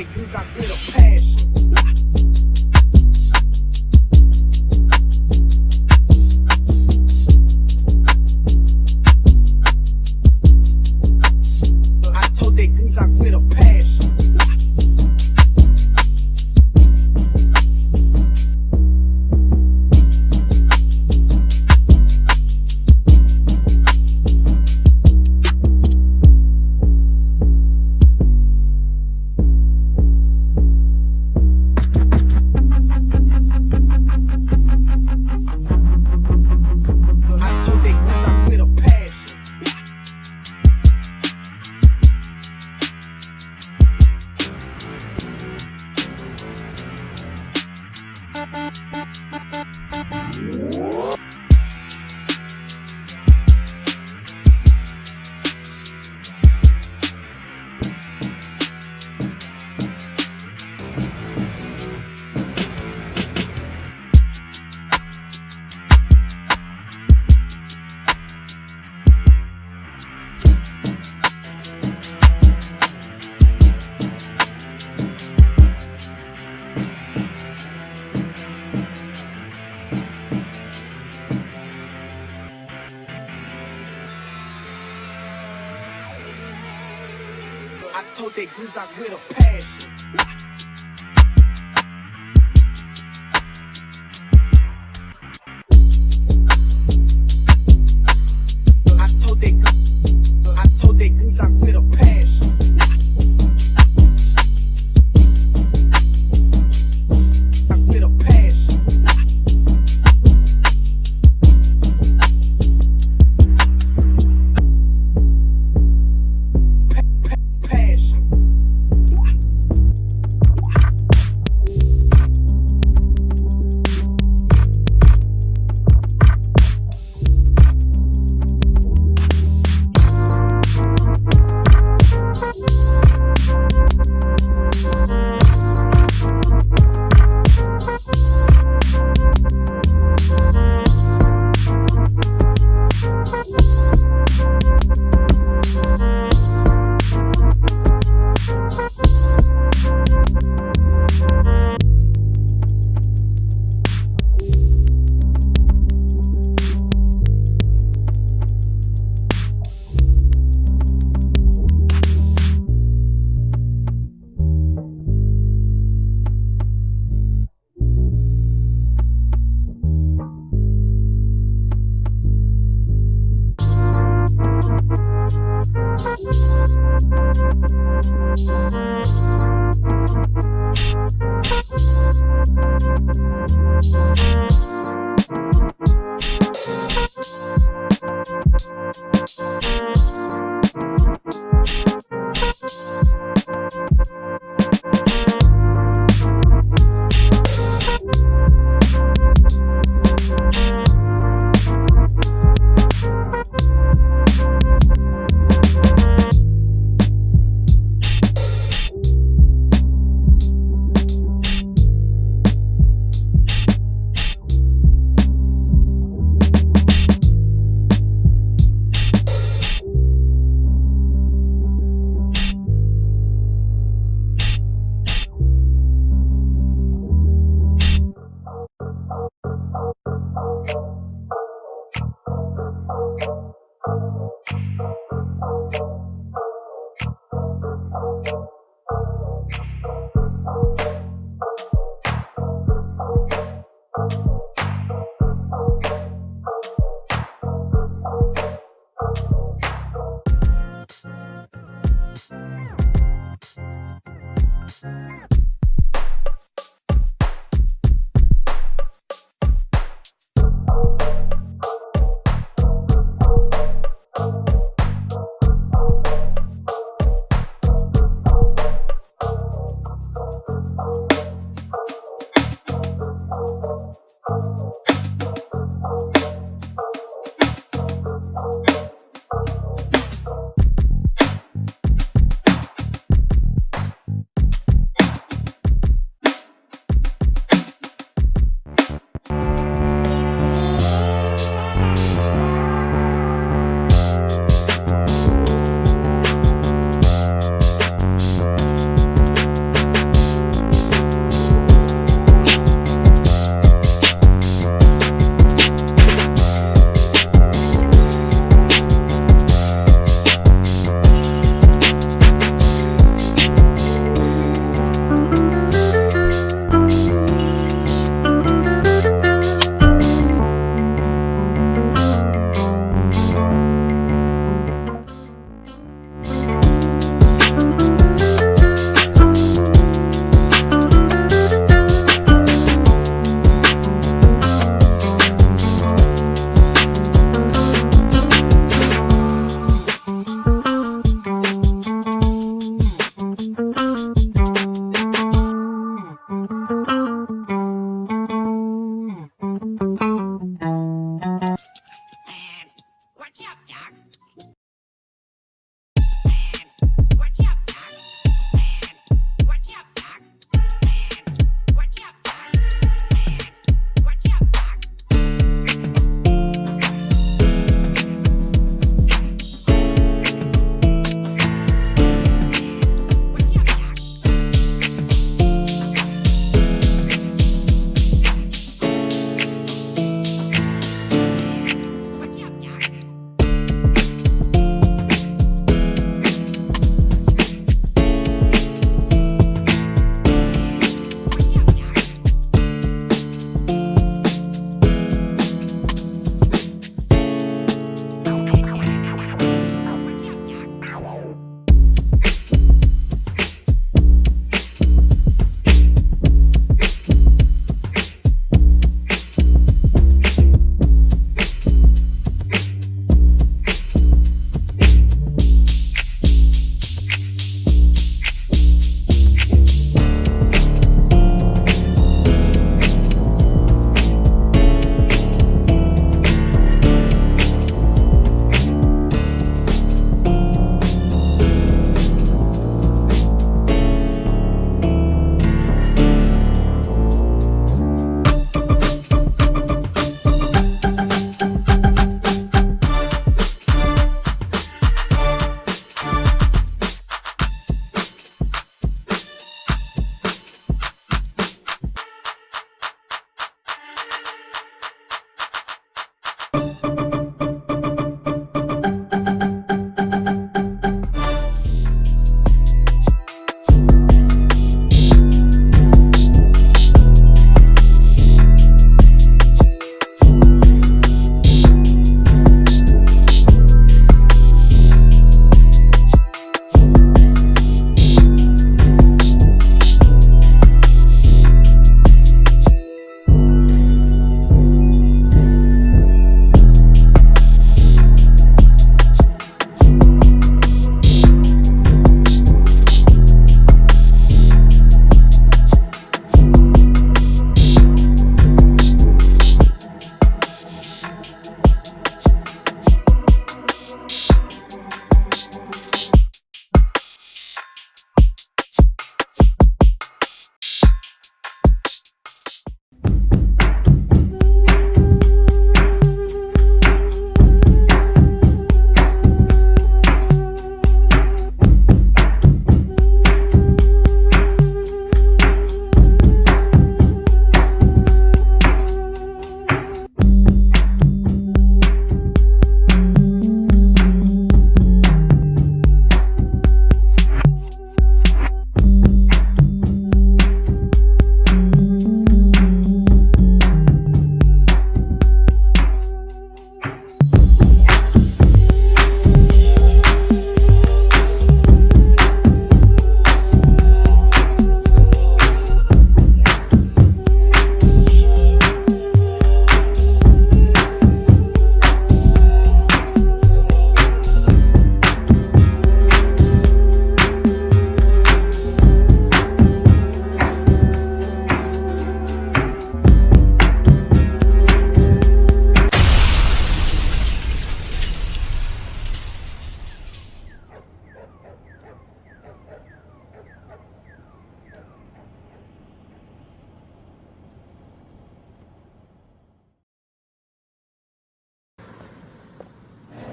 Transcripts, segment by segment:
it 'cause I feel the passion. I told that 'cause I feel the passion. I told that 'cause I with a passion. I told that 'cause I with a passion. I with a passion.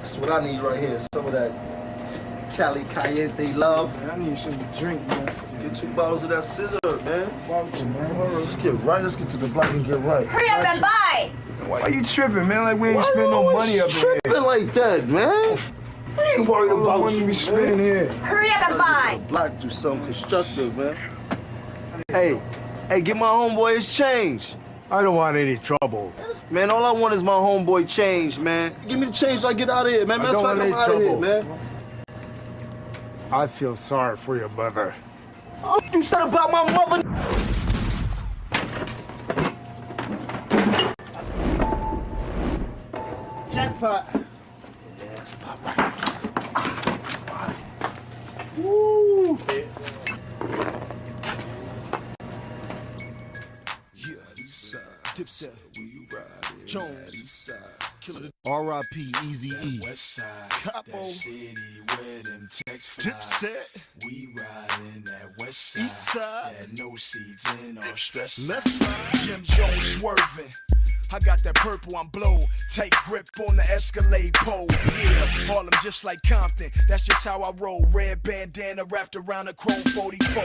That's what I need right here. Some of that Cali Caliente love. Man, I need something to drink, man. Get 2 bottles of that scissor, man. Bottles, man. All right, let's get right. Let's get to the block and get right. Hurry up and buy! Why you tripping, man? Like we ain't spend no money up in here. Tripping like that, man. We ain't worried All the about money you, we spending here. Hurry up and buy! Block do something constructive, man. Hey, get my homeboy his change. I don't want any trouble. Man, all I want is my homeboy change, man. Give me the change so I get out of here, man. I don't want any out of here, trouble. man. I feel sorry for your mother. Oh, you said about my mother. Jackpot. Yeah, that's about right. Woo. Dipset, Jones, R.I.P. Eazy-E, Capo, Dipset, we riding that west side, East Side, that no seats in or stress. let's ride. Jim Jones swerving. I got that purple, I'm blow. Tight grip on the Escalade pole. Yeah, Harlem just like Compton. That's just how I roll. Red bandana wrapped around a chrome 44.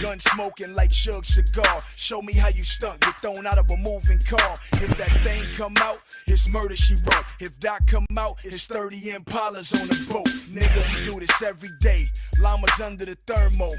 Gun smoking like Suge Cigar. Show me how you stunt. Get thrown out of a moving car. If that thing come out, it's murder she wrote. If Doc come out, it's 30 Impalas on the boat. Nigga, we do this every day. Llamas under the thermo.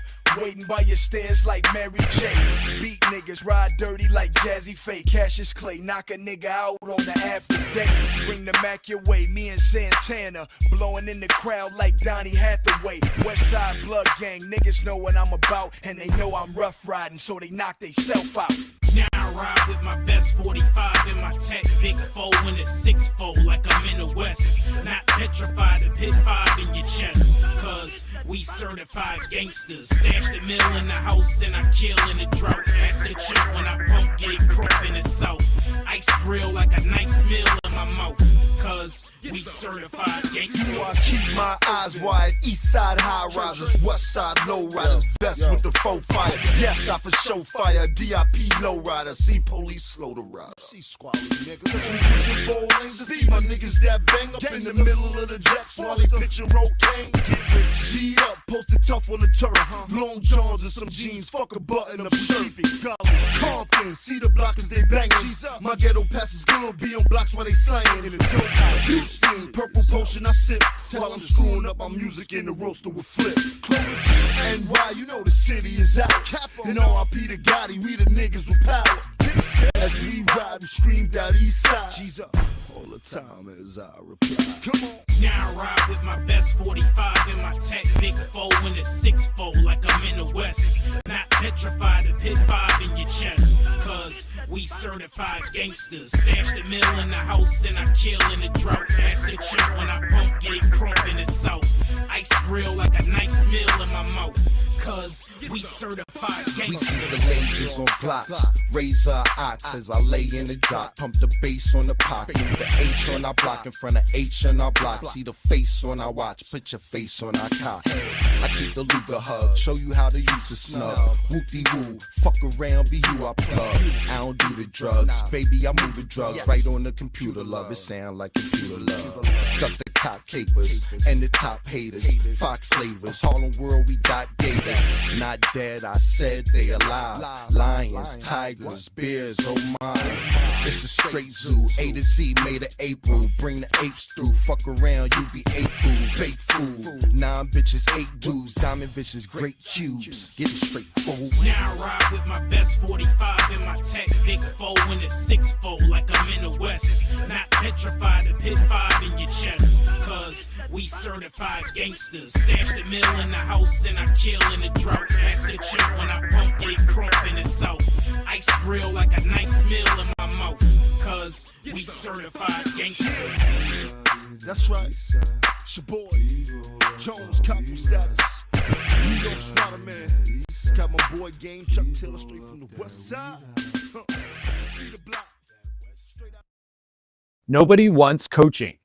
Waiting by your stairs like Mary J. Beat niggas, ride dirty like Jazzy Faye. Cassius Clay, knock a nigga out on the after day. Bring the Mac your way, me and Santana. Blowing in the crowd like Donnie Hathaway. Westside Blood Gang, niggas know what I'm about. And they know I'm rough riding, so they knock they self out. Now I ride with my best 45 in my tech, big 4 in a 6-4 like I'm in the West. Not petrified, a pit 5 in your chest. Cause we certified gangsters. Stash the mill in the house and I kill in the drought. Ask the chick when I pump, get it crump in the south. Ice grill like a nice meal in my mouth. Cause we certified gangsters. You know I keep my eyes wide. East side high risers, west side low riders. Best with the faux fire. Yes, I for show fire. DIP low rider. See police slow to ride. See squally niggas. Let me switch your 4 lanes to see my niggas that bang up in the middle of the jets while they pitching cocaine. Get rich, G'd up, posted tough on the turf. Long johns and some jeans. Fuck a button up shirt. Compton, see the blockers they banging. My ghetto passes gonna be on blocks while they slanging in the dope house. Houston, purple potion I sip while I'm screwing up my music in the roaster with flip. And why you know the city is out. And R.I.P. to Gotti, we the niggas with power. As we ride and screamed out east side. G's up all the time as I reply. Come on. Now I ride with my best 45 in my tech, big 4 in a 6-4 like I'm in the West. Not petrified, a pit 5 in your chest. Cause we certified gangsters. Stash the mill in the house and I kill in the drought. Ask the chick when I pump, get it crump in the south. Ice grill like a nice meal in my mouth. Cause we certified gangsters. We see the lasers on blocks, razor ox as I lay in the drop. Pump the bass on the pocket, the H on our block in front of H on our block. See the face on our watch, put your face on our cock. I keep the Luger hug, show you how to use the snub. Whoop-de-woo, fuck around, be you I plug. I don't do the drugs, baby I move the drugs right on the computer, love. It sound like computer love. Duck the cop capers and the top haters. Fox flavors, Harlem World we got gators. Not dead, I said they alive. Lions, tigers, bears, oh my. It's a straight zoo, A to Z made of April. Bring the apes through, fuck around, you be ape food, baked food. 9 bitches, 8 dudes, diamond visions, great cubes. Get it straight fool. Now I ride with my best 45 in my tech, big 4 in a 6-4 like I'm in the West. Not petrified, a pit 5 in your chest. Cause we certified gangsters. Stash the mill in the house and I kill in the drought. Ask the chick when I pump, get it crump in the south. Ice grill like a nice meal in my mouth. Cause we certified gangsters. That's right. It's your boy, Jones, couple status. New York Schroeder, man. Got my boy Game Chuck Taylor straight from the west side. See the block. Nobody wants coaching.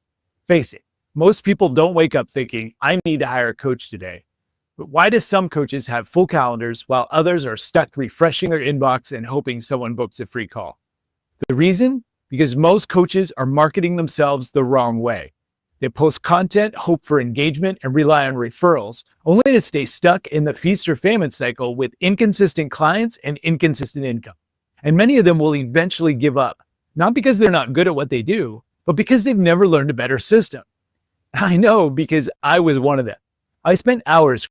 Face it, most people don't wake up thinking, I need to hire a coach today. But why do some coaches have full calendars while others are stuck refreshing their inbox and hoping someone books a free call? The reason? Because most coaches are marketing themselves the wrong way. They post content, hope for engagement, and rely on referrals, only to stay stuck in the feast or famine cycle with inconsistent clients and inconsistent income. And many of them will eventually give up, not because they're not good at what they do, but because they've never learned a better system. I know because I was one of them. I spent hours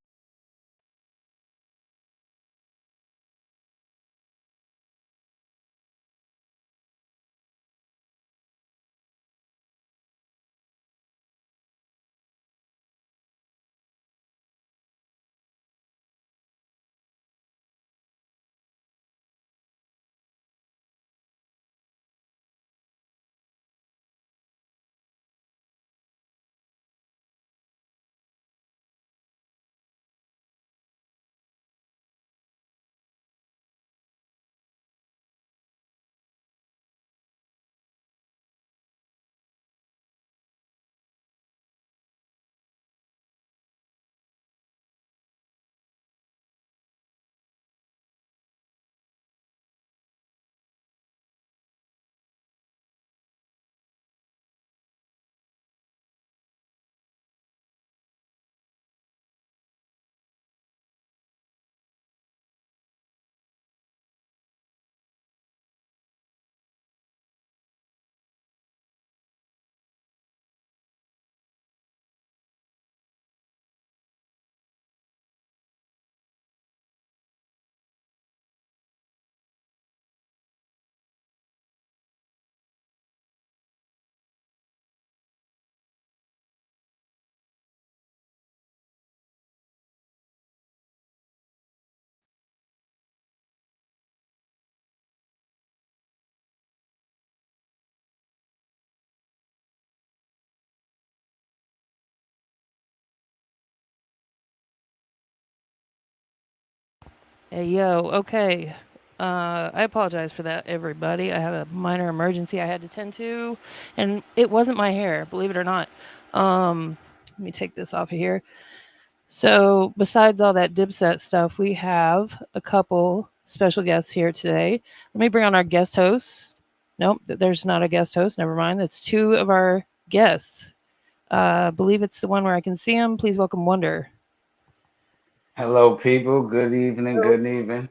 Hey, yo, okay. I apologize for that, everybody. I had a minor emergency I had to tend to, and it wasn't my hair, believe it or not. Let me take this off of here. So, besides all that dipset stuff, we have a couple special guests here today. Let me bring on our guest hosts. Nope, there's not a guest host. Never mind. That's two of our guests. I believe it's the one where I can see him. Please welcome Wonder. Hello, people. Good evening. Good evening.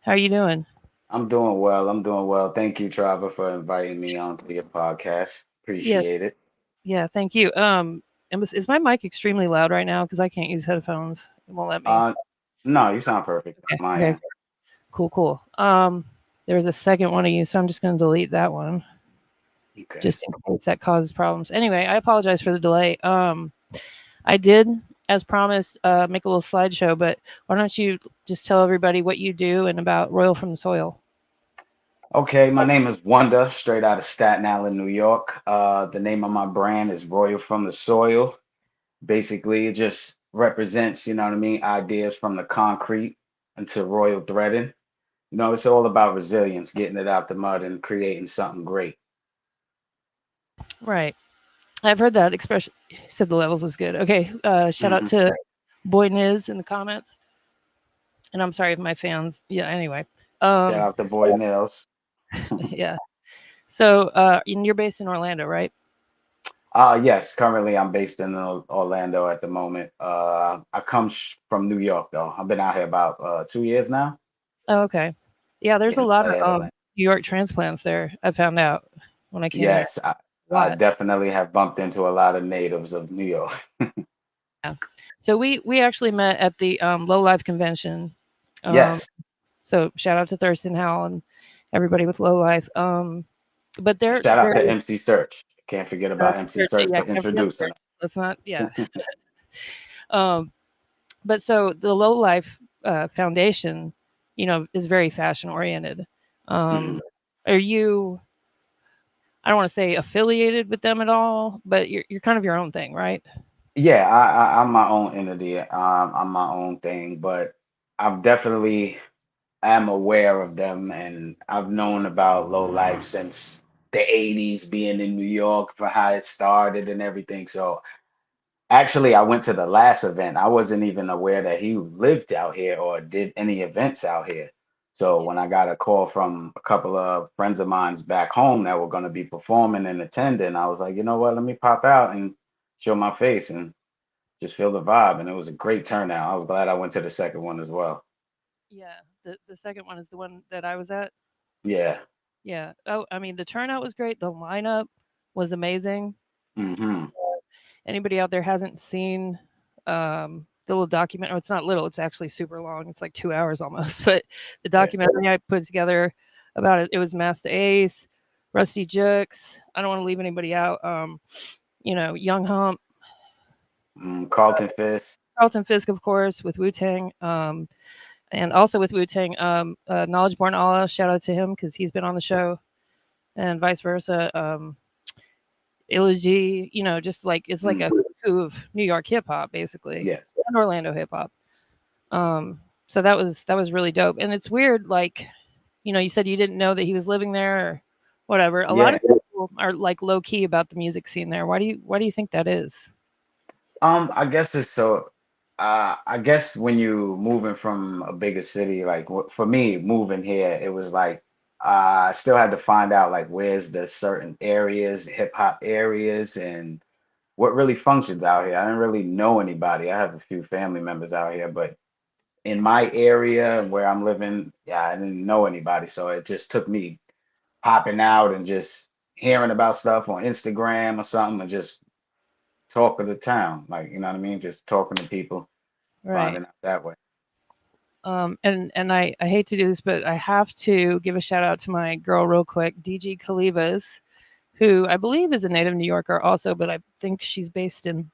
How are you doing? I'm doing well. I'm doing well. Thank you, Trevor, for inviting me onto your podcast. Yeah, Appreciate it. yeah, thank you. Is my mic extremely loud right now? Because I can't use headphones. It won't let me. Uh, no, you sound perfect Okay, on my okay, end. cool. There was a second one of you, so I'm just going to delete that one Okay. just in case that causes problems. Anyway, I apologize for the delay. I did, as promised, make a little slideshow, but why don't you just tell everybody what you do and about Royal from the Soil? Okay, my name is Wonder, straight out of Staten Island, New York. The name of my brand is Royal from the Soil. Basically, it just represents, you know what I mean, ideas from the concrete into royal threading. You know, it's all about resilience, getting it out the mud and creating something great. Right. I've heard that expression. Said the levels is good. Okay. Shout out Hmm. to Boy Niz in the comments. And I'm sorry if my fans. Yeah. Anyway. Shout out to Boy Nails. Yeah. So, and you're based in Orlando, right? Yes, currently I'm based in Orlando at the moment. I come from New York though. I've been out here about 2 years now. Oh, okay. Yeah, there's a Yeah, lot LA of and Atlanta. New York transplants there. I found out when I came here. Yes, A I lot. definitely have bumped into a lot of natives of New York. Yeah. So we actually met at the Low Life convention. Um, Yes, so shout out to Thurston Howell and everybody with Low Life. But shout out they're to MC Search. Can't forget about MC Search yeah, for can't forget introducing Search. Let's not yeah. um, but so the Low Life Foundation, is very fashion oriented. them. Um, are you? I don't want to say affiliated with them at all, but you're kind of your own thing, right? Yeah, I'm my own entity. I'm my own thing, but I've definitely am aware of them, and I've known about Low Life since the '80s, being in New York for how it started and everything. So actually, I went to the last event. I wasn't even aware that he lived out here or did any events out here. So when I got a call from a couple of friends of mine's back home that were going to be performing and attending, I was like, you know what, let me pop out and show my face and just feel the vibe. And it was a great turnout. I was glad I went to the second one as well. Yeah, the second one is the one that I was at. Yeah. Yeah. Oh, I mean, the turnout was great. The lineup was amazing. Hmm. Anybody out there hasn't seen the little document? Oh, it's not little. It's actually super long. It's like 2 hours almost. But the documentary I put together about it, it was Master Ace, Rusty Jux. I don't want to leave anybody out. Young Hump, Carlton Fisk. Carlton Fisk, of course, with Wu-Tang. And also with Wu-Tang, Knowledge Born Allah, shout out to him because he's been on the show, and vice versa. Illogy, just like it's like a who of New York hip hop, basically, Yeah. and Orlando hip hop. So that was really dope, and it's weird, like, you said you didn't know that he was living there or whatever. A lot of people are like low key about the music scene there. Why do you think that is? I guess it's so. I guess when you moving from a bigger city, like for me moving here, it was like I still had to find out like where's the certain areas, hip hop areas, and what really functions out here. I didn't really know anybody. I have a few family members out here, but in my area where I'm living, yeah, I didn't know anybody. So it just took me popping out and just hearing about stuff on Instagram or something and just talk of the town. Like, you know what I mean? Just talking to people, Right. finding out that way. And I hate to do this, but I have to give a shout out to my girl real quick, DG Kalivas, who I believe is a native New Yorker also, but I think she's based in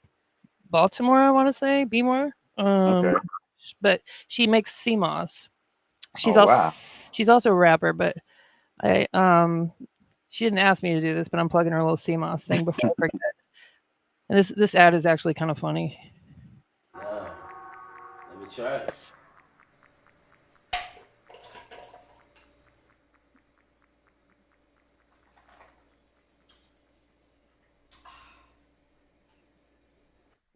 Baltimore, I want to say, Bmore. Okay. But she makes CMOS. Wow. She's also a rapper, but she didn't ask me to do this, but I'm plugging her little CMOS thing before I forget. And this ad is actually kind of funny. Let me try it.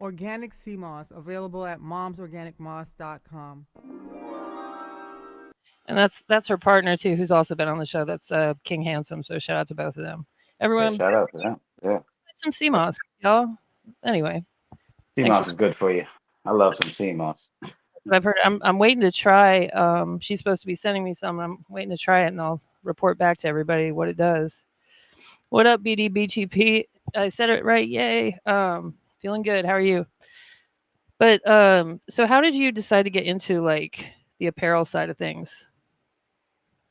Organic sea moss, available at momsorganicmoss.com. And that's her partner too, who's also been on the show. That's King Handsome. So shout out to both of them. Everyone, shout out to them. Yeah. Some sea moss, y'all. Anyway, CMOS is good for you. I love some CMOS. that's what I've heard. I'm waiting to try. She's supposed to be sending me some. I'm waiting to try it, and I'll report back to everybody what it does. What up, BDBGP? I said it right. Yay. Feeling good. How are you? But so how did you decide to get into like the apparel side of things?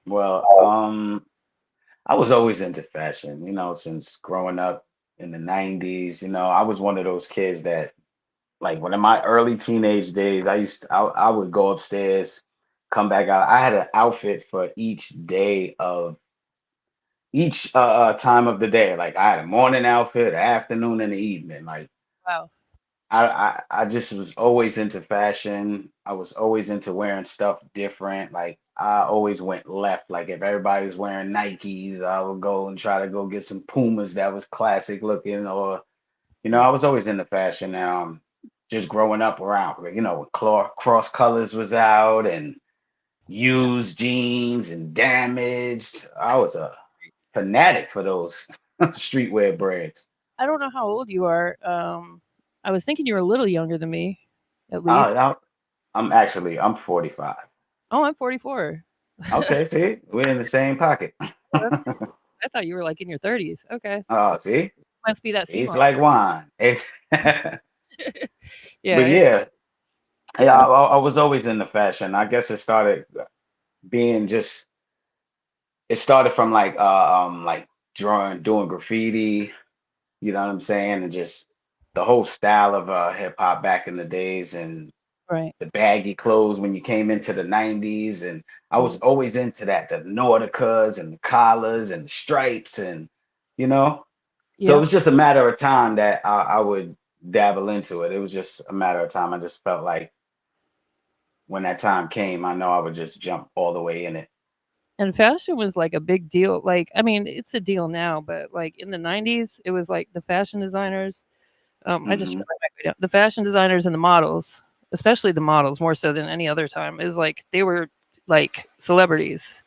Well, I was always into fashion, since growing up in the 90s. I was one of those kids that, like, when in my early teenage days, I would go upstairs, come back out. I had an outfit for each day of each time of the day. Like, I had a morning outfit, an afternoon, and an evening. Like, Wow. I just was always into fashion. I was always into wearing stuff different. Like, I always went left. Like, if everybody was wearing Nikes, I would go and try to go get some Pumas that was classic looking, or I was always into fashion. Just growing up around, like, when cross colors was out and used jeans and damaged. I was a fanatic for those streetwear brands. I don't know how old you are. I was thinking you were a little younger than me, at least. I'm 45. Oh, I'm 44. Okay, see, we're in the same pocket. That's cool. I thought you were like in your 30s. Okay. Oh, see, Must be that it's like wine. Yeah. But yeah, I was always into fashion. I guess it started from like doing graffiti, you know what I'm saying? And just the whole style of hip hop back in the days, and Right. the baggy clothes when you came into the 90s. And I was always into that, the Nauticas and the collars and the stripes, and so it was just a matter of time that I would dabble into it. It was just a matter of time. I just felt like when that time came, I know I would just jump all the way in it. And fashion was like a big deal. Like, I mean, it's a deal now, but like in the 90s, it was like the fashion designers. I just tried my way down. The fashion designers and the models, especially the models, more so than any other time. It was like they were like celebrities.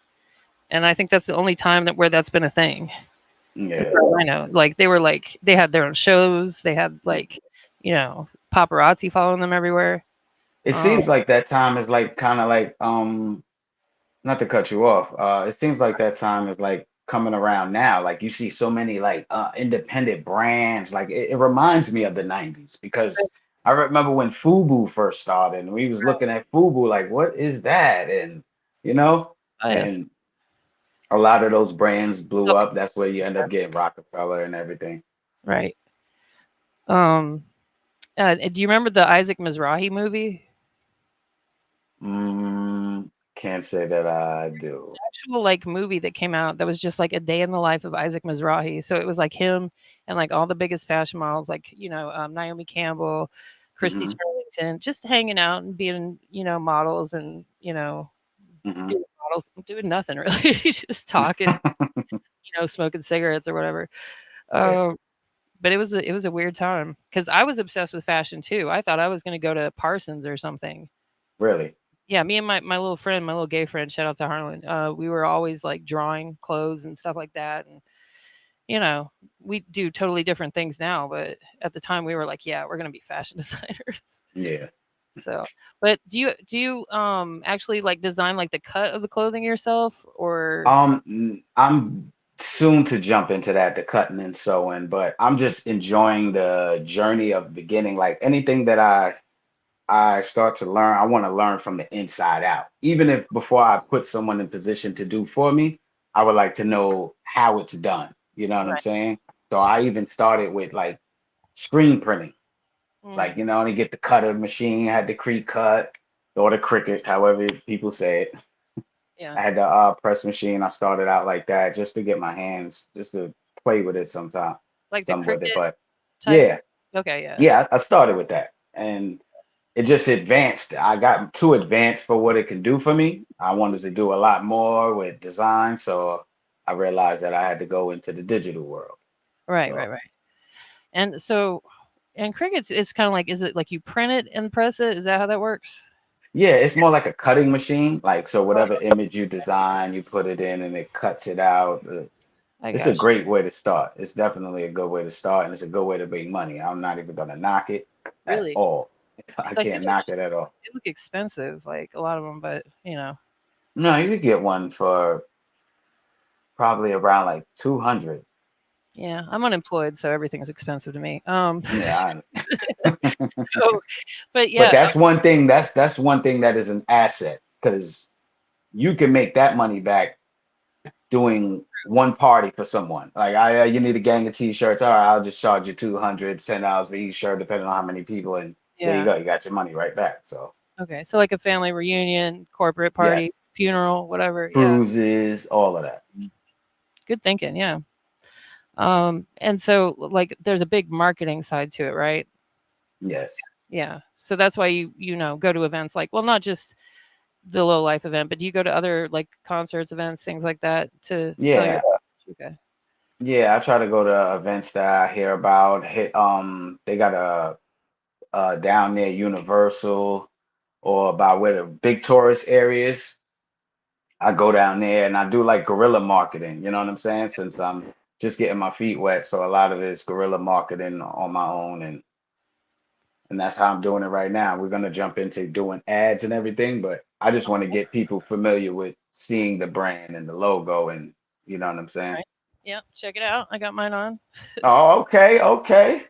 And I think that's the only time where that's been a thing. as Yeah. far as I know. Like they were like they had their own shows. They had like, paparazzi following them everywhere. It Um, seems like that time is like kind of like not to cut you off. It seems like that time is like coming around now. Like you see so many like independent brands. Like it reminds me of the 90s because I remember when Fubu first started and we was looking at Fubu like, what is that? And you know, oh, yes. and a lot of those brands blew up. That's where you end up getting Rockefeller and everything. Right. Um, do you remember the Isaac Mizrahi movie? Can't say that I do. Actual like movie that came out that was just like a day in the life of Isaac Mizrahi. So it was like him and like all the biggest fashion models, like Naomi Campbell, Christy Hmm. Turlington, just hanging out and being models and Hmm. doing models, doing nothing really, just talking, smoking cigarettes or whatever. Yeah, Uh, but it was a weird time because I was obsessed with fashion too. I thought I was going to go to Parsons or something. really. Yeah, me and my little friend, my little gay friend, shout out to Harlan. We were always like drawing clothes and stuff like that, and you know, we do totally different things now. But at the time, we were like, yeah, we're gonna be fashion designers. Yeah. So, but do you actually like design like the cut of the clothing yourself, or I'm soon to jump into that, the cutting and sewing, but I'm just enjoying the journey of beginning. Like anything that I start to learn, I want to learn from the inside out. Even if before I put someone in position to do for me, I would like to know how it's done. You know what I'm right? saying? So I even started with like screen printing. Mm, Like, to get the cutter machine, had the Cree cut or the Cricut, however people say it. yeah, I had the press machine. I started out like that just to get my hands, just to play with it sometime, like the some with it. Cricut But type. yeah, Okay, yeah, yeah, I started with that, and it just advanced. I got too advanced for what it can do for me. I wanted to do a lot more with design, so I realized that I had to go into the digital world. right, So right, right. And so, and Cricut's is kind of like, is it like you print it and press it? Is that how that works? yeah, it's more like a cutting machine. Like so, whatever image you design, you put it in, and it cuts it out. I It's a got great way to start. It's definitely a good way to start, and it's a good way to make money. I'm not even gonna knock it at really, all. I because I see can't knock it at all. they look expensive, like a lot of them, but No, you could get one for probably around like 200. yeah, I'm unemployed, so everything's expensive to me. Yeah, I understand. So, but But yeah, that's one thing. That's one thing that is an asset because you can make that money back doing one party for someone. Like, you need a gang of t-shirts. All right, I'll just charge you 200, $10 for each shirt, depending on how many people, and there you yeah, go. You got your money right back. So okay. So like a family reunion, corporate yes, party, funeral, whatever. Yeah, cruises, all of that. good thinking. Yeah. And so like there's a big marketing side to it, right? Yes. Yeah. So that's why you go to events like, well, not just the low life event, but do you go to other like concerts, events, things like that to sell your Yeah. okay. Yeah. I try to go to events that I hear about. They got down near Universal or about where the big tourist areas. I go down there and I do like guerrilla marketing. You know what I'm saying? Since I'm just getting my feet wet, so a lot of it is guerrilla marketing on my own, and that's how I'm doing it right now. We're gonna jump into doing ads and everything, but I just want to get people familiar with seeing the brand and the logo, and you know what I'm saying? Right. Yeah, check it out. I got mine on. Oh, okay, okay.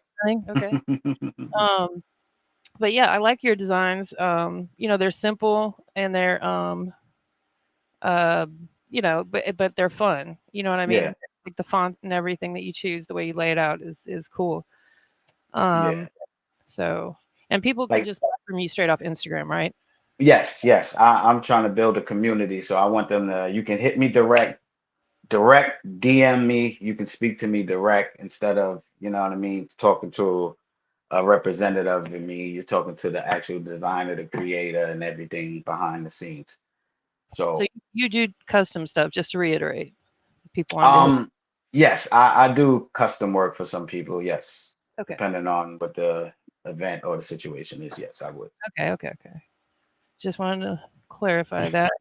Okay. Um, but yeah, I like your designs. They're simple and they're uh, but they're fun. You know what I Yeah, mean? Like the font and everything that you choose, the way you lay it out is cool. yeah. Um, so and people can Like, just buy from you straight off Instagram, right? yes, yes. I'm trying to build a community, so I want them to. You can hit me direct DM me. You can speak to me direct instead of, you know what I mean, talking to a representative of me. You're talking to the actual designer, the creator, and everything behind the scenes. So So, you do custom stuff, just to reiterate. People want to um, yes, I do custom work for some people. Yes, okay. depending on what the event or the situation is. Yes, I would. Okay, okay, okay. Just wanted to clarify that.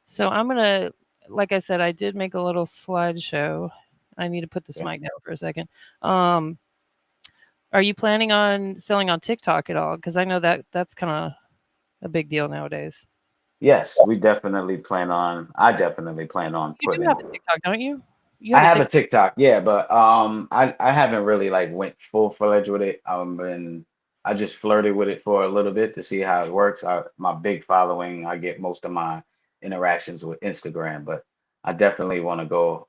So I'm gonna, like I said, I did make a little slideshow. I need to put this Yeah. mic down for a second. Are you planning on selling on TikTok at all? Because I know that that's kind of a big deal nowadays. Yes, we definitely plan on. I definitely plan on You do putting. have a TikTok, don't you? You I have a have a TikTok. TikTok, yeah, but I haven't really like went full fledged with it. And I just flirted with it for a little bit to see how it works. My big following, I get most of my interactions with Instagram, but I definitely want to go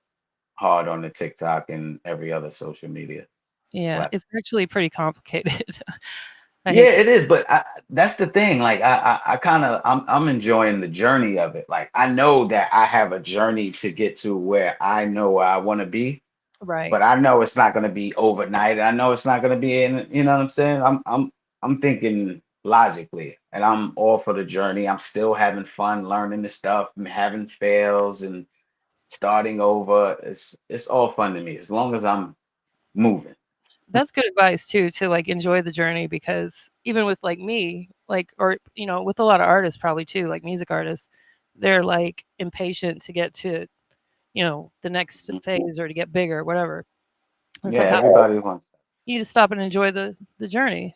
hard on the TikTok and every other social media Yeah, platform. it's actually pretty complicated. I Yeah, hate to, it is, but that's the thing. Like I kind of I'm enjoying the journey of it. Like I know that I have a journey to get to where I know where I want to be, right. but I know it's not going to be overnight. I know it's not going to be in, you know what I'm saying? I'm thinking logically, and I'm all for the journey. I'm still having fun learning the stuff, and having fails and starting over. It's all fun to me as long as I'm moving. That's good advice too, to like enjoy the journey, because even with like me, like, or with a lot of artists probably too, like music artists, they're like impatient to get to, the next phase, or to get bigger, whatever. And Yeah, sometimes everybody wants. you need to stop and enjoy the journey,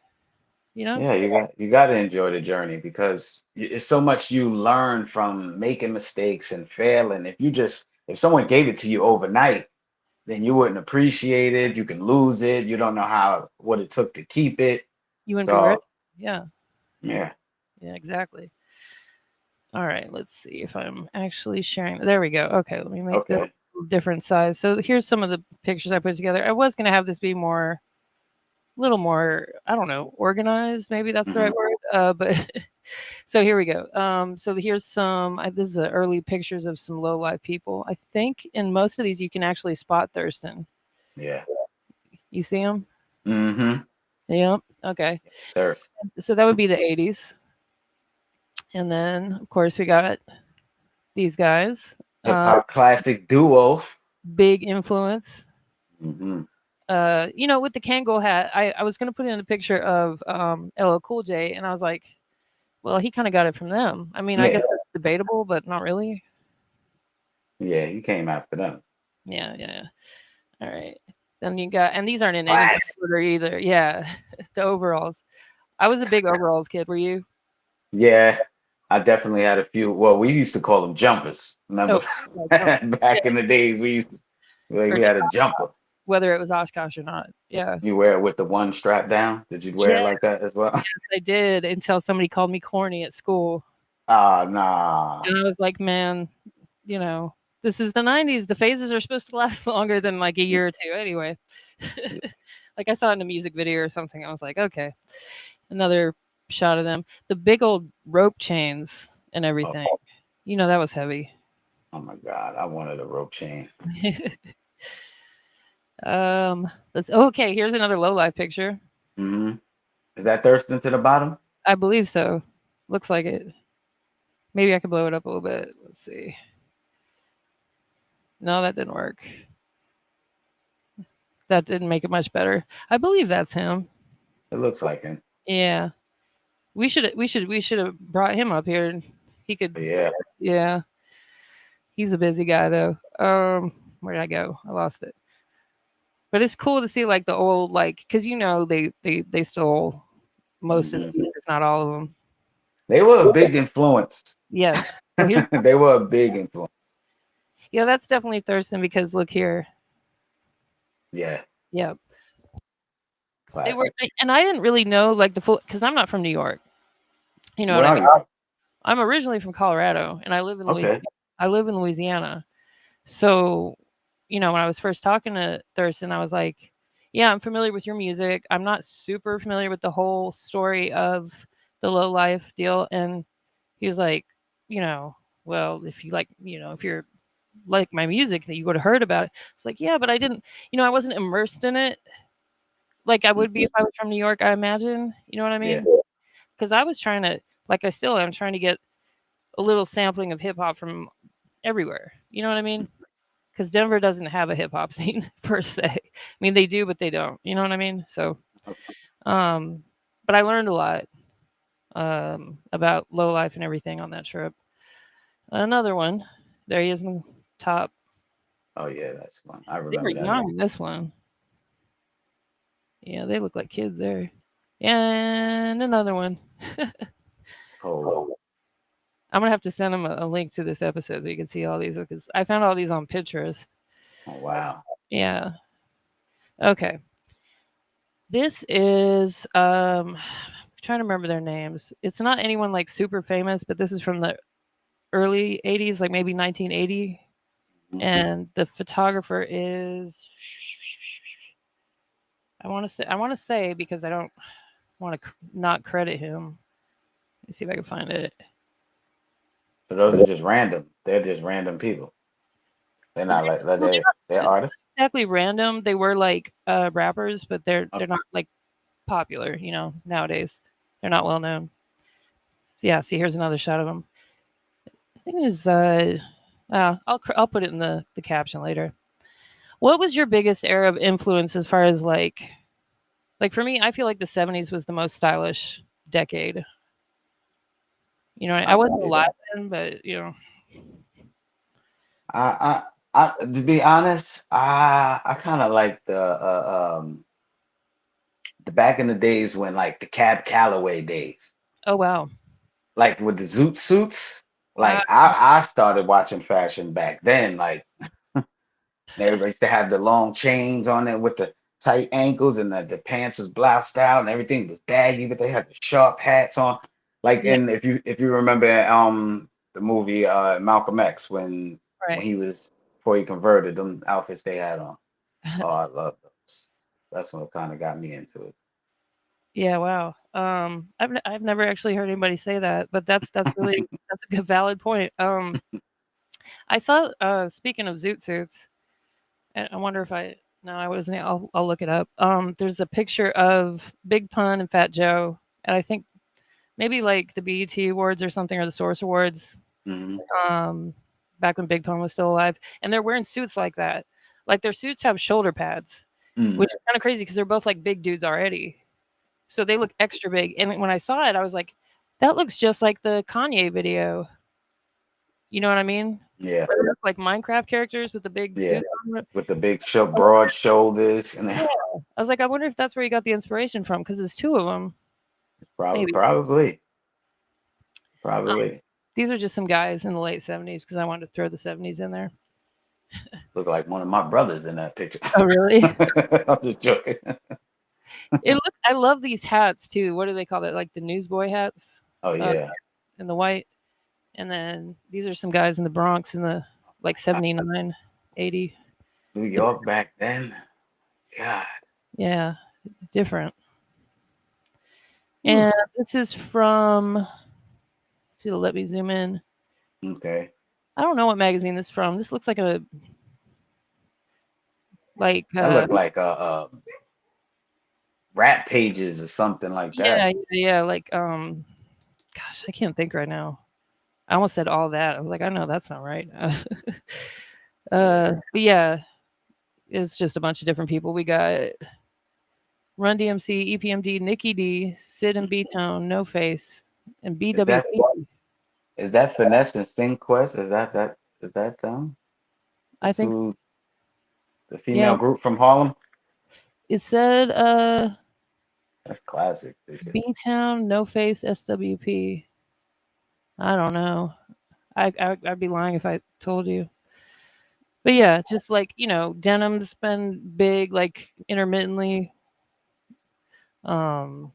you know? Yeah, you got to enjoy the journey because it's so much you learn from making mistakes and failing. If someone gave it to you overnight, then you wouldn't appreciate it. You can lose it. You don't know what it took to keep it. You wouldn't be ready. So Yeah. yeah, Yeah, exactly. All right, let's see if I'm actually sharing. There we go. Okay, let me make the okay. different size. So here's some of the pictures I put together. I was going to have this be more, little more, I don't know, organized. Maybe that's the Hmm. right word. But so here we go. So here's some. This is the early pictures of some low life people. I think in most of these you can actually spot Thurston. Yeah. You see him? Mm-hmm. Yeah. Okay. Thirst. So that would be the 80s, and then of course we got these guys. Hip hop classic duo. Big influence. Hmm. With the Kangol hat, I was gonna put in a picture of LL Cool J, and I was like, well, he kind of got it from them. I mean, I Yeah. guess that's debatable, but not really. Yeah, he came after them. Yeah, yeah, yeah. All right. Then you got, and these aren't in any Class. order either. Yeah, the overalls. I was a big overalls kid. Were you? Yeah, I definitely had a few. Well, we used to call them jumpers. Oh, Remember yeah, yeah. back in the days, Or we just had a jumper. whether it was Oshkosh or not. Yeah. You wear it with the one strap down. Did you wear it Yes, like that as well? I did, until somebody called me corny at school. Ah, nah. And I was like, man, this is the 90s. The phases are supposed to last longer than like a year or two anyway. Like I saw it in a music video or something. I was like, okay. Another shot of them. The big old rope chains and Oh, everything. That was heavy. oh my God, I wanted a rope chain. Okay, here's another low life picture. Hmm. Is that Thurston to the bottom? I believe so. Looks like it. Maybe I could blow it up a little bit. Let's see. No, that didn't work. That didn't make it much better. I believe that's him. It looks like him. Yeah. We should have brought him up here. He could. But yeah. Yeah. He's a busy guy though. Where did I go? I lost it. But it's cool to see like the old, like, because they stole most of Mhm. these, if not all of them. They were a big influence. Yes. Well, here's They were a big influence. yeah, that's definitely Thurston, because look here. Yeah. Yeah. They Classic. were, and I didn't really know like the full, because I'm not from New York. You know Where what I are mean? you? I'm originally from Colorado, and I live in Louisiana. Okay. I live in Louisiana. So, when I was first talking to Thurston, I was like, yeah, I'm familiar with your music. I'm not super familiar with the whole story of the low life deal. And he was like, well, if you like, if you're like my music, that you would have heard about it. It's like, yeah, but I didn't, I wasn't immersed in it like I would be if I was from New York, I imagine. You know what I Yeah. mean? Because I was trying to, like I still am trying to get a little sampling of hip hop from everywhere. You know what I mean? Because Denver doesn't have a hip hop scene per se. I mean, they do, but they don't. You know what I mean? So, but I learned a lot about low life and everything on that trip. Another one. There he is in the top. Oh yeah, that's fun. I They were remember that young movie. in this one. Yeah, they look like kids there. And another one. Oh, I'm gonna have to send them a link to this episode so you can see all these because I found all these on Pinterest. oh wow. Yeah. Okay. This is trying to remember their names. It's not anyone like super famous, but this is from the early 80s, like maybe 1980. Mhm. And the photographer is I want to say because I don't want to not credit him. Let me see if I can find it. So those are just random. They're just random people. They're not like Well, they're artists. exactly random. They were like rappers, but they're Okay. not like popular, nowadays. They're not well known. So yeah, see here's another shot of them. I think it is I'll put it in the caption later. What was your biggest era of influence as far as like for me, I feel like the 70s was the most stylish decade. I I can wasn't see alive that. then, but To be honest, I kind of like the back in the days when like the Cab Calloway days, oh wow. like with the zoot suits. Uh, Like I started watching fashion back then. Like everybody used to have the long chains on it with the tight ankles, and the pants was bloused out, and everything was baggy, but they had the sharp hats on. Like, yeah, and if you remember the movie Malcolm X, when right. he was before he converted, them outfits they had on. Oh, I love those. That's what kind of got me into Yeah, wow. I've never actually heard anybody say that, but that's really that's a good valid point. I saw speaking of zoot suits, and I wonder if I no, I wasn't. I'll look it up. There's a picture of Big Pun and Fat Joe, and I think maybe like the BET Awards or something or the Source Awards. it. Um, back when Big Pun was still alive, and they're wearing suits like that. Like their suits have shoulder pads, Mm. which is kind of crazy because they're both like big dudes already. So they look extra big. And when I saw it, I was like, that looks just like the Kanye video. You know what I mean? Yeah, Where they look like Minecraft characters with the big yeah, suits on. with the big broad shoulders and Yeah. I was like, I wonder if that's where you got the inspiration from because there's two of them. probably, Maybe. probably, Um, probably these are just some guys in the late 70s because I wanted to throw the 70s in there. look like one of my brothers in that picture. Oh, really? I'm just joking. I love these hats too. What do they call it? Like the newsboy hats Oh yeah, in the white. And then these are some guys in the Bronx in the like 79, 80. New York back then. God. Yeah, different. Ooh. And this is from, if you'll let me zoom in. Okay. I don't know what magazine this is from. This looks like That look like rap pages or something like that. yeah, like gosh, I can't think right now. I almost said all that. I was like, I know that's not right. But yeah, it's just a bunch of different people. We got Run DMC, EPMD, Nikki D, Sid and B Tone, No Face, and BWP. Is that Finesse and Sing Quest? Is that them? I think Who, the female group from Harlem? it said That's classic. B Town, No Face, SWP. I don't know. I'd be lying if I told you. But yeah, just like, denim's been big, like intermittently. And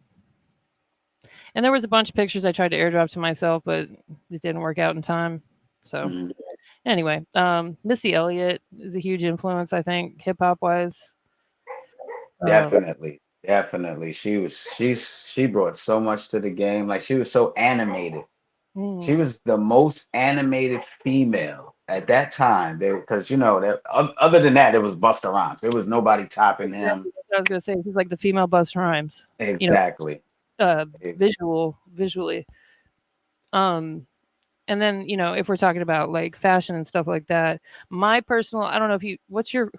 there was a bunch of pictures I tried to airdrop to myself, but it didn't work out in time. So anyway, Missy Elliott is a huge influence, I think, hip hop wise. Definitely. She brought so much to the game. Like she was so animated. She was the most animated female at that time. Because that other than that, it was Busta Rhymes. There was nobody topping him. That's what I was gonna say. He's like the female Busta Rhymes. Exactly. Visually. And then, if we're talking about like fashion and stuff like that, my personal, I don't know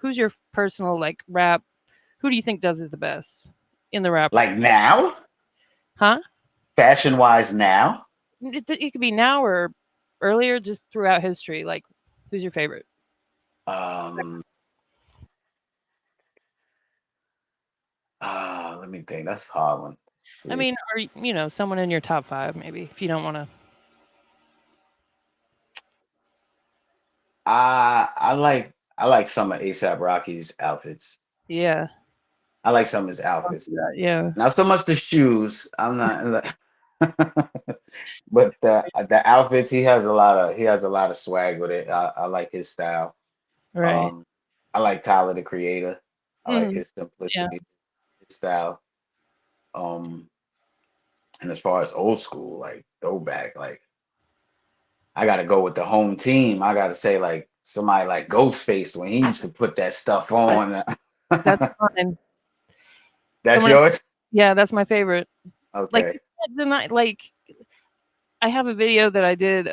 who's your personal like rap? Who do you think does it the best in the rap? Like now? Huh? Fashion wise now? It could be now or earlier, just throughout history. Like, who's your favorite? Um, let me think. That's a hard one. I mean, or someone in your top 5 maybe if you don't want to. I like some of ASAP Rocky's outfits. Yeah. I like some of his outfits. Yeah. Not so much the shoes. I'm not, but the outfits. He has a lot of swag with it. I like his style. Right. I like Tyler the Creator. I like Mhm. his Yeah. simplicity, his style. Um, and as far as old school, like throwback, like I gotta go with the home team. I gotta say like somebody like Ghostface when he used to put that stuff on. That's fine. That's Someone yours? Yeah, that's my favorite. Like Okay. the night like I have a video that I did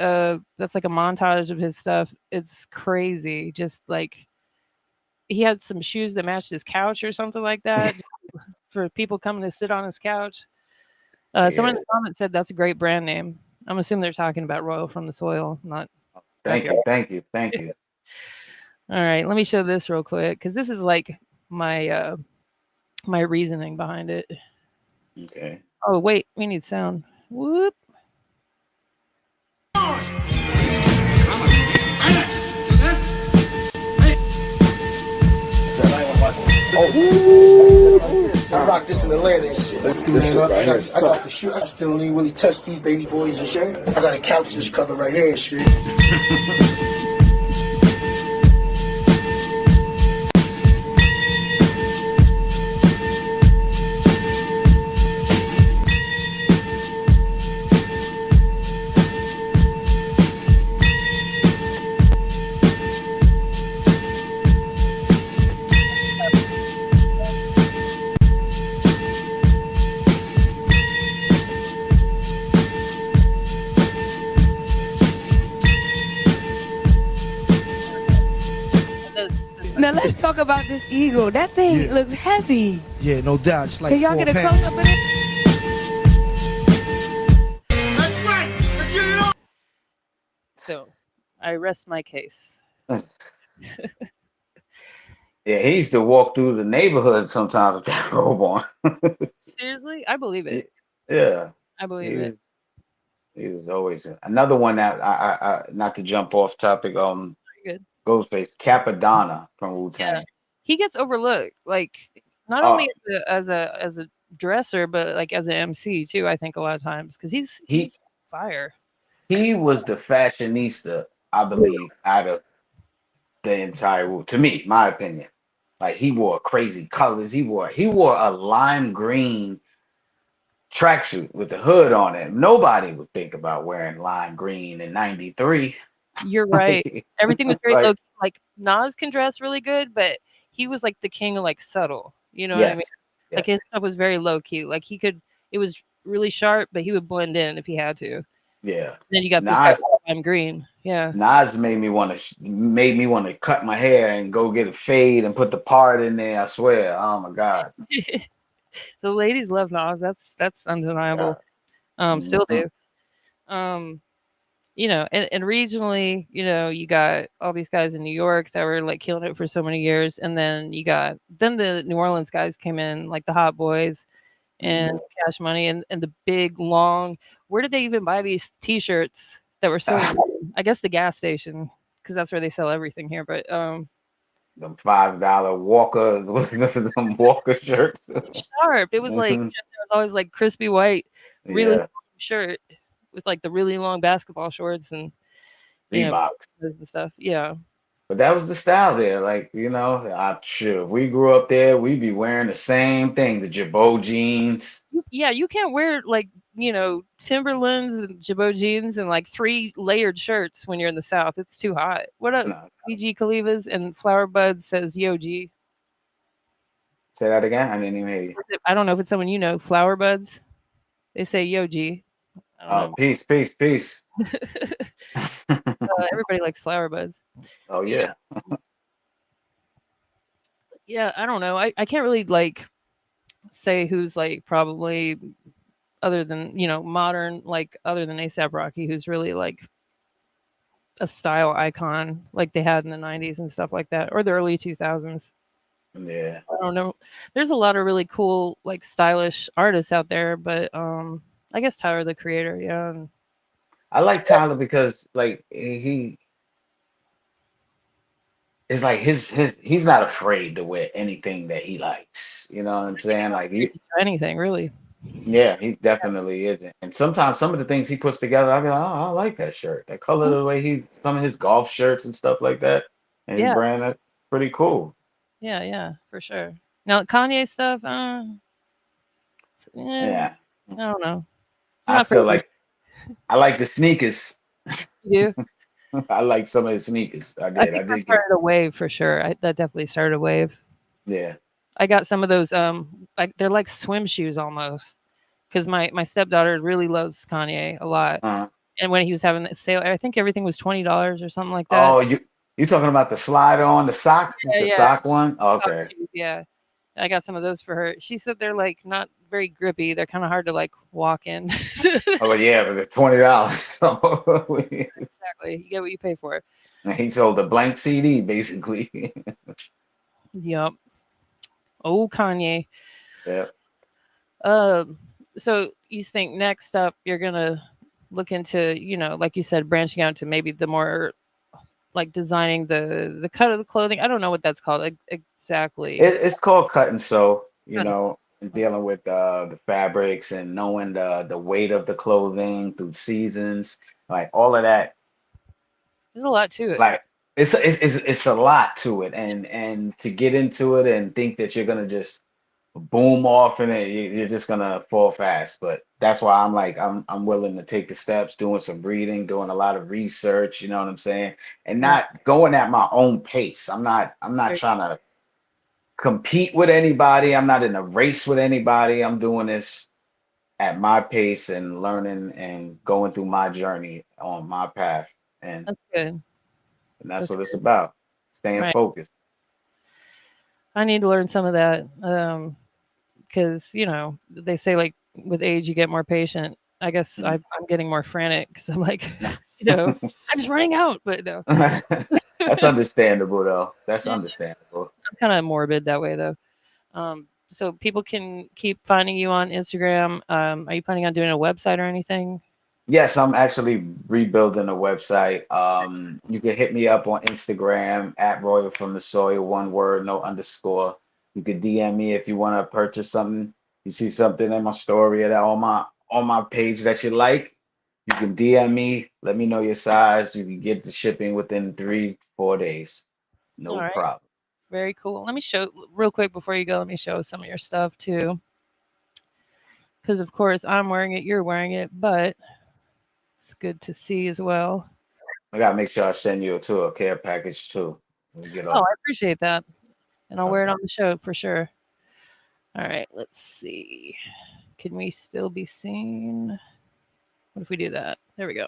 that's like a montage of his stuff. It's crazy. Just like he had some shoes that matched his couch or something like that for people coming to sit on his couch. Someone in Yeah. the comments said that's a great brand name. I'm assuming they're talking about Royal from the Soil, not Thank Therapyard. you. Thank you. Thank you. All right, let me show this real quick because this is like my my reasoning behind it. Okay. Oh wait, we need sound. Whoop. I rock this in Atlanta and shit. I got the shoe. I still ain't really touch these baby boys and shit. I got a couch this color right here and shit. Now let's talk about this eagle. That thing looks heavy. Yeah, no doubt. It's like Can y'all get a close up of it? That's right. Let's get it on. So, I rest my case. Yeah, he used to walk through the neighborhood sometimes with that robe on. Seriously, I believe it. Yeah. I believe it. He was always another one that I not to jump off topic. Good. Ghostface Capadonna from Wu-Tang. Yeah, he gets overlooked. Like not Oh. only as a dresser, but like as an MC too. I think a lot of times because he's fire. He was the fashionista, I believe, out of the entire Wu. To me, my opinion. Like he wore crazy colors. He wore a lime green tracksuit with the hood on it. Nobody would think about wearing lime green in '93. You're right. Everything was very Like- low. Like Nas can dress really good, but he was like the king of like subtle. You know what I Yes, mean? yes. Like his stuff was very low key. Like he could. It was really sharp, but he would blend in if he had to. Yeah. Then you got this Nas, guy, I'm green. Yeah. Nas made me want to cut my hair and go get a fade and put the part in there. I swear. Oh my God. The ladies love Nas. That's undeniable. Still do. You know, and regionally, you know, you got all these guys in New York that were like killing it for so many years, and then the New Orleans guys came in, like the Hot Boys and Cash Money and the big long. Where did they even buy these T-shirts that were so? I guess the gas station, because that's where they sell everything here. But Them $5 Walker, them Walker shirts. sharp. It was like Mhm. there was always like crispy white, really Yeah. long shirt with like the really long basketball shorts and Reeboks. and stuff. Yeah. But that was the style there. Like, sure, if we grew up there, we'd be wearing the same thing, the Jabot jeans. Yeah, you can't wear like, Timberlands and Jabot jeans and like 3 layered shirts when you're in the South. It's too hot. What up, No. PG Kalivas and Flower Buds says Yo G. Say that again? I didn't even hear you. I don't know if it's someone you know, Flower Buds. They say Yo G. Oh, peace, peace, peace. Everybody likes Flower Buds. Oh, yeah. Yeah, I don't know. I can't really like say who's like probably other than modern, like other than ASAP Rocky, who's really like a style icon like they had in the 90s and stuff like that, or the early 2000s. Yeah. I don't know. There's a lot of really cool, like stylish artists out there, but I guess Tyler the Creator, yeah. And I like Tyler because like he is like his he's not afraid to wear anything that he likes. You know what I'm saying? Like anything really. yeah, he definitely isn't. And sometimes some of the things he puts together, I be like, oh, I like that shirt. That color, the way some of his golf shirts and stuff like that, and his Yeah, brand, that's pretty cool. yeah, for sure. Now Kanye stuff, Yeah, I don't know. It's I not for still me. like. I like the sneakers. You do? I like some of his sneakers. I I did. I think that did get. started a wave for sure. That definitely started a wave. Yeah. I got some of those like they're like swim shoes almost. Because my stepdaughter really loves Kanye a lot. Uh, And when he was having the sale, I think everything was $20 or something like that. oh, you talking about the slide on Yeah, the yeah. sock one? Oh, Sock okay. shoes, yeah. I got some of those for her. She said they're like not very grippy. They're kind of hard to like walk in. Oh, but yeah, but they're $20. So Exactly. You get what you pay for. he sold a blank CD basically. Yep. Oh, Kanye. Yeah. So you think next up you're gonna look into, like you said, branching out to maybe the more like designing the cut of the clothing. I don't know what that's called exactly. It's called cut and sew, Cut and- and dealing with the fabrics and knowing the weight of the clothing through seasons, like all of that. There's a lot to it. Like it's a lot to it, and to get into it and think that you're gonna just boom off in it, you're just gonna fall fast. But that's why I'm like I'm willing to take the steps, doing some reading, doing a lot of research. You know what I'm saying, and Right. not going at my own pace. I'm not Right. trying to compete with anybody. I'm not in a race with anybody. I'm doing this at my pace and learning and going through my journey on my path. And That's good. that's That's what it's good. about. Staying Right. focused. I need to learn some of that. Because they say like with age you get more patient. I guess Mhm. I'm getting more frantic because I'm like, I'm just running out. But no, That's understandable though. That's Yeah. understandable. I'm kind of morbid that way though. So people can keep finding you on Instagram. Are you planning on doing a website or anything? Yes, I'm actually rebuilding a website. You can hit me up on Instagram at Royal from the Soil, one word, no underscore. You could DM me if you want to purchase something. You see something in my story or that on my page that you like. You can DM me. Let me know your size. You can get the shipping within 3-4 days. All No right. problem. Very cool. Let me show real quick before you go. Let me show some of your stuff too. Because of course I'm wearing it, you're wearing it, but it's good to see as well. I gotta make sure I send you a care package too. When we get Oh, off. I appreciate that. And I'll wear it Awesome. on the show for sure. All right, let's see. Can we still be seen? What if we do that? There we go.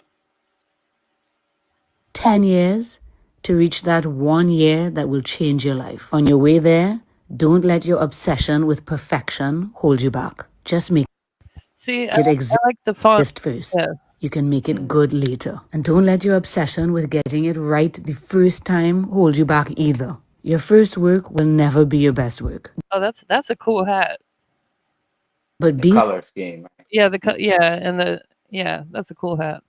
10 years to reach that 1 year that will change your life. On your way there, don't let your obsession with perfection hold you back. Just make See, I it like the font. exist first. Yeah. You can make it good later. And don't let your obsession with getting it right the first time hold you back either. Your first work will never be your best work. Oh, that's a cool hat. But The be color scheme. Yeah, that's a cool hat.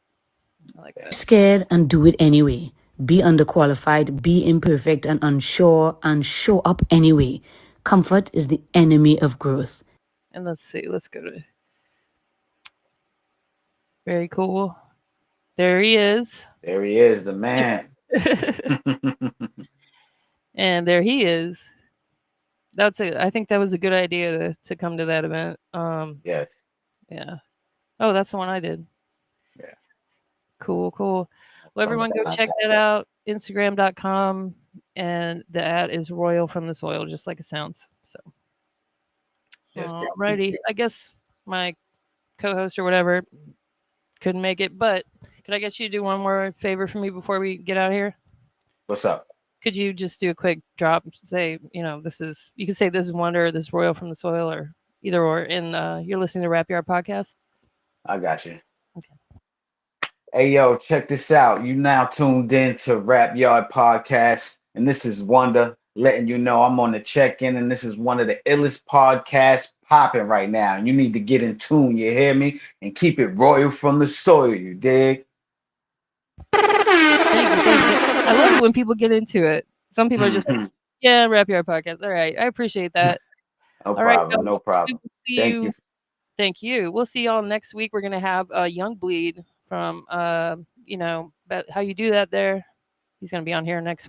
I like that. scared and do it anyway. Be underqualified, be imperfect and unsure, and show up anyway. Comfort is the enemy of growth. And let's see. Let's go to. Very cool. There he is. There he is, the man. And there he is. I think that was a good idea to come to that event. Yes. Yeah. Oh, that's the one I did. Yeah. Cool. Well, everyone go check that out. Instagram.com. And the ad is Royal from the Soil, just like it sounds. So, Yes. alrighty. I guess my co-host or whatever couldn't make it, but could I get you to do one more favor for me before we get out of here? What's up? Could you just do a quick drop? Say, you can say this is Wonder, this is Royal from the Soil, or either or. And you're listening to Therapyard podcast. I got you. Okay. Hey, yo, check this out. You now tuned in to Rap Yard Podcast, and this is Wonder letting you know I'm on the check-in, and this is one of the illest podcasts popping right now. And you need to get in tune, you hear me? And keep it royal from the soil, you dig? I love it when people get into it. Some people are just like, yeah, Rap Yard Podcast. All right. I appreciate that. No All right, problem, no problem. Thank you. Thank you. We'll see y'all next week. We're gonna have Young Bleed from about how you do that there. He's gonna be on here next Wednesday.